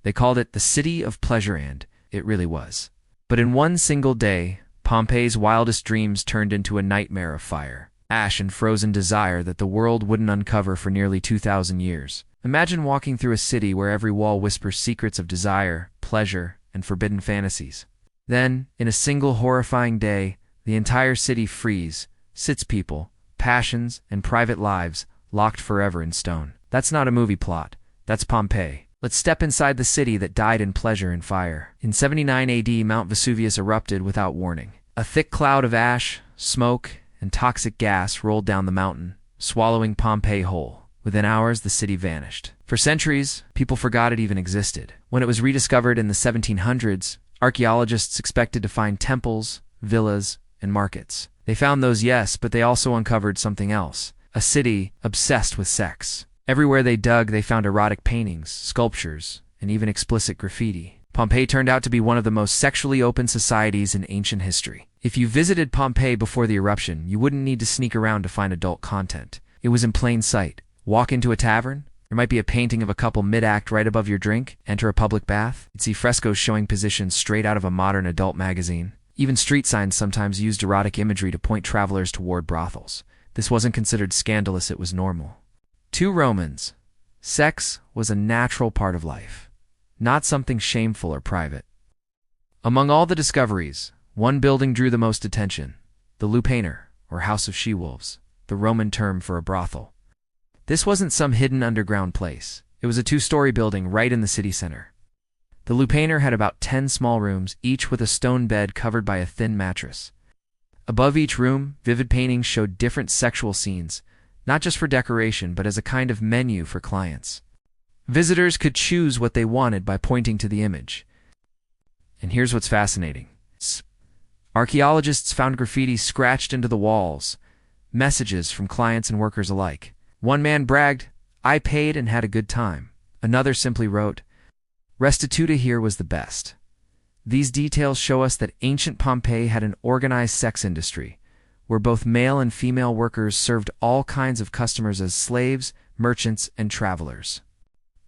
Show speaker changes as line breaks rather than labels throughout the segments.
They called it the City of Pleasure, and it really was. But in one single day, Pompeii's wildest dreams turned into a nightmare of fire, ash, and frozen desire that the world wouldn't uncover for nearly 2,000 years. Imagine walking through a city where every wall whispers secrets of desire, pleasure, and forbidden fantasies. Then, in a single horrifying day, the entire city frees, sits people, passions, and private lives locked forever in stone. That's not a movie plot. That's Pompeii. Let's step inside the city that died in pleasure and fire. In 79 AD, Mount Vesuvius erupted without warning. A thick cloud of ash, smoke, and toxic gas rolled down the mountain, swallowing Pompeii whole. Within hours, the city vanished. For centuries, people forgot it even existed. When it was rediscovered in the 1700s, archaeologists expected to find temples, villas, and markets. They found those, yes, but they also uncovered something else. A city obsessed with sex. Everywhere they dug, they found erotic paintings, sculptures, and even explicit graffiti. Pompeii turned out to be one of the most sexually open societies in ancient history. If you visited Pompeii before the eruption, you wouldn't need to sneak around to find adult content. It was in plain sight. Walk into a tavern, there might be a painting of a couple mid-act right above your drink. Enter a public bath, you'd see frescoes showing positions straight out of a modern adult magazine. Even street signs sometimes used erotic imagery to point travelers toward brothels. This wasn't considered scandalous, it was normal. To Romans, sex was a natural part of life, not something shameful or private. Among all the discoveries, one building drew the most attention: the Lupanar, or House of She-Wolves, the Roman term for a brothel. This wasn't some hidden underground place. It was a 2-story building right in the city center. The Lupanar had about 10 small rooms, each with a stone bed covered by a thin mattress. Above each room, vivid paintings showed different sexual scenes, not just for decoration, but as a kind of menu for clients. Visitors could choose what they wanted by pointing to the image. And here's what's fascinating. Archaeologists found graffiti scratched into the walls, messages from clients and workers alike. One man bragged, "I paid and had a good time." Another simply wrote, "Restituta here was the best." These details show us that ancient Pompeii had an organized sex industry, where both male and female workers served all kinds of customers as slaves, merchants, and travelers.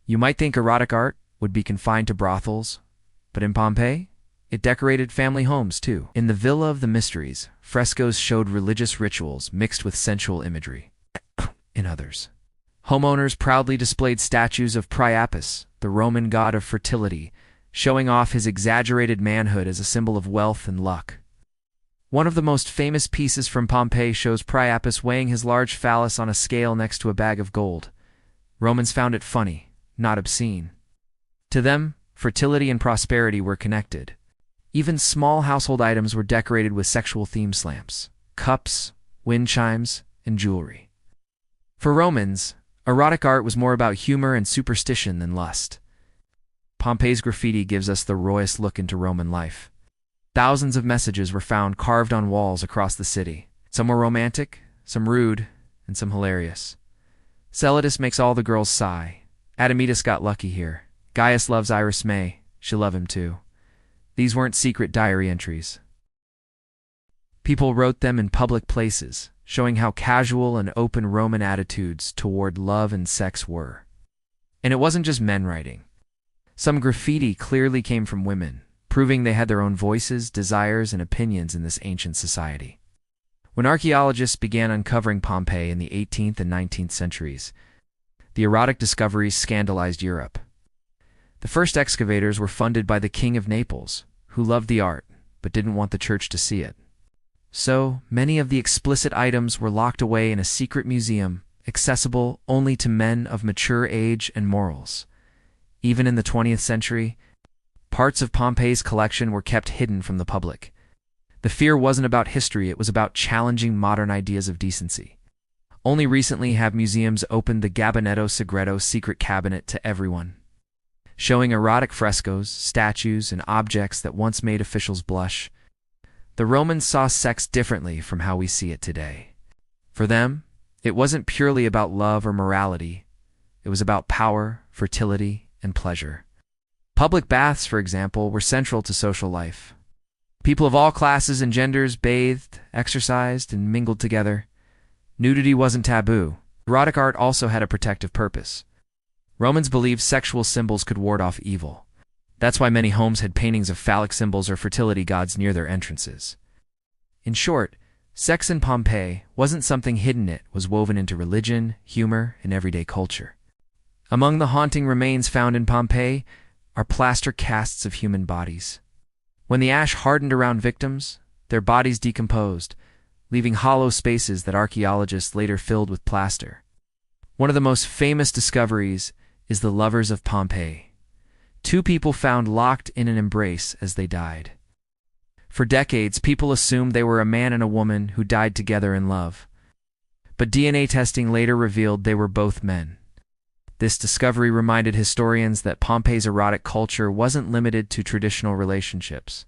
You might think erotic art would be confined to brothels, but in Pompeii, it decorated family homes too. In the Villa of the Mysteries, frescoes showed religious rituals mixed with sensual imagery. In others, homeowners proudly displayed statues of Priapus, the Roman god of fertility, showing off his exaggerated manhood as a symbol of wealth and luck. One of the most famous pieces from Pompeii shows Priapus weighing his large phallus on a scale next to a bag of gold. Romans found it funny, not obscene. To them, fertility and prosperity were connected. Even small household items were decorated with sexual themes: lamps, cups, wind chimes, and jewelry. For Romans, erotic art was more about humor and superstition than lust. Pompeii's graffiti gives us the rawest look into Roman life. Thousands of messages were found carved on walls across the city. Some were romantic, some rude, and some hilarious. Celadus makes all the girls sigh. Admetus got lucky here. Gaius loves Iris May. She'll love him too. These weren't secret diary entries. People wrote them in public places, showing how casual and open Roman attitudes toward love and sex were. And it wasn't just men writing. Some graffiti clearly came from women, proving they had their own voices, desires, and opinions in this ancient society. When archaeologists began uncovering Pompeii in the 18th and 19th centuries, the erotic discoveries scandalized Europe. The first excavators were funded by the King of Naples, who loved the art, but didn't want the church to see it. So, many of the explicit items were locked away in a secret museum, accessible only to men of mature age and morals. Even in the 20th century, parts of Pompeii's collection were kept hidden from the public. The fear wasn't about history, it was about challenging modern ideas of decency. Only recently have museums opened the Gabinetto Segreto secret cabinet to everyone, showing erotic frescoes, statues, and objects that once made officials blush. The Romans saw sex differently from how we see it today. For them, it wasn't purely about love or morality. It was about power, fertility, and pleasure. Public baths, for example, were central to social life. People of all classes and genders bathed, exercised, and mingled together. Nudity wasn't taboo. Erotic art also had a protective purpose. Romans believed sexual symbols could ward off evil. That's why many homes had paintings of phallic symbols or fertility gods near their entrances. In short, sex in Pompeii wasn't something hidden, it was woven into religion, humor, and everyday culture. Among the haunting remains found in Pompeii are plaster casts of human bodies. When the ash hardened around victims, their bodies decomposed, leaving hollow spaces that archaeologists later filled with plaster. One of the most famous discoveries is the lovers of Pompeii. Two people found locked in an embrace as they died. For decades, people assumed they were a man and a woman who died together in love. But DNA testing later revealed they were both men. This discovery reminded historians that Pompeii's erotic culture wasn't limited to traditional relationships.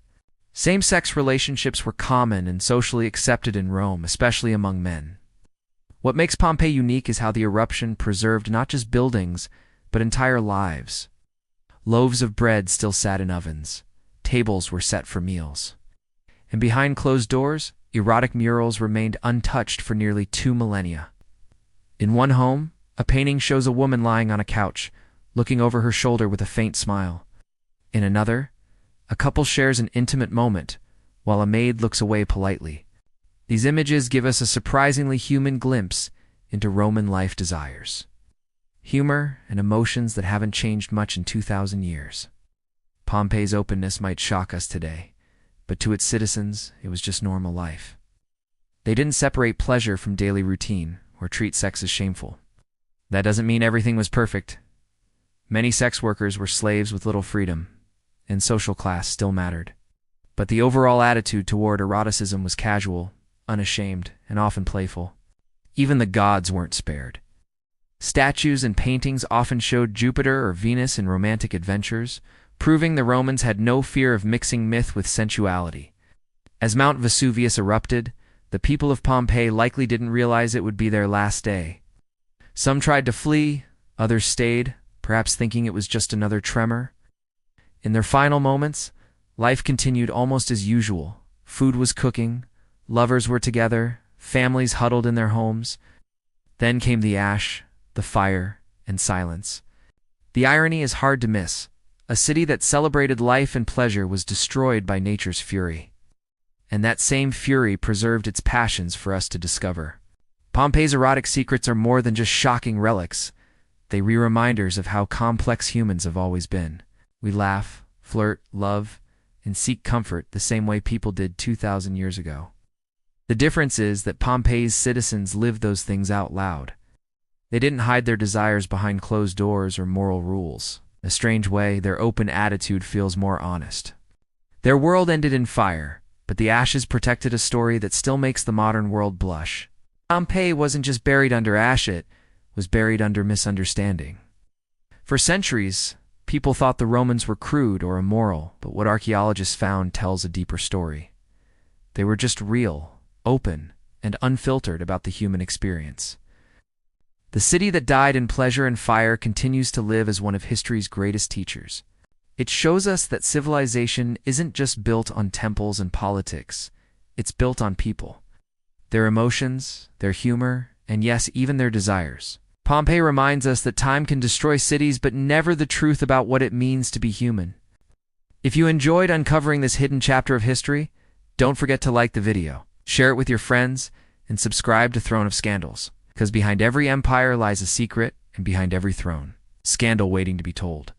Same-sex relationships were common and socially accepted in Rome, especially among men. What makes Pompeii unique is how the eruption preserved not just buildings, but entire lives. Loaves of bread still sat in ovens. Tables were set for meals. And behind closed doors, erotic murals remained untouched for nearly 2 millennia. In one home, a painting shows a woman lying on a couch, looking over her shoulder with a faint smile. In another, a couple shares an intimate moment, while a maid looks away politely. These images give us a surprisingly human glimpse into Roman life desires. Humor and emotions that haven't changed much in 2,000 years. Pompeii's openness might shock us today, but to its citizens, it was just normal life. They didn't separate pleasure from daily routine or treat sex as shameful. That doesn't mean everything was perfect. Many sex workers were slaves with little freedom, and social class still mattered. But the overall attitude toward eroticism was casual, unashamed, and often playful. Even the gods weren't spared. Statues and paintings often showed Jupiter or Venus in romantic adventures, proving the Romans had no fear of mixing myth with sensuality. As Mount Vesuvius erupted, the people of Pompeii likely didn't realize it would be their last day. Some tried to flee, others stayed, perhaps thinking it was just another tremor. In their final moments, life continued almost as usual. Food was cooking, lovers were together, families huddled in their homes. Then came the ash, the fire, and silence. The irony is hard to miss. A city that celebrated life and pleasure was destroyed by nature's fury. And that same fury preserved its passions for us to discover. Pompeii's erotic secrets are more than just shocking relics. They are reminders of how complex humans have always been. We laugh, flirt, love, and seek comfort the same way people did 2,000 years ago. The difference is that Pompeii's citizens lived those things out loud. They didn't hide their desires behind closed doors or moral rules. In a strange way, their open attitude feels more honest. Their world ended in fire, but the ashes protected a story that still makes the modern world blush. Pompeii wasn't just buried under ash, it was buried under misunderstanding. For centuries, people thought the Romans were crude or immoral, but what archaeologists found tells a deeper story. They were just real, open, and unfiltered about the human experience. The city that died in pleasure and fire continues to live as one of history's greatest teachers. It shows us that civilization isn't just built on temples and politics, it's built on people. Their emotions, their humor, and yes, even their desires. Pompeii reminds us that time can destroy cities, but never the truth about what it means to be human. If you enjoyed uncovering this hidden chapter of history, don't forget to like the video, share it with your friends, and subscribe to Throne of Scandals. Because behind every empire lies a secret, and behind every throne, scandal waiting to be told.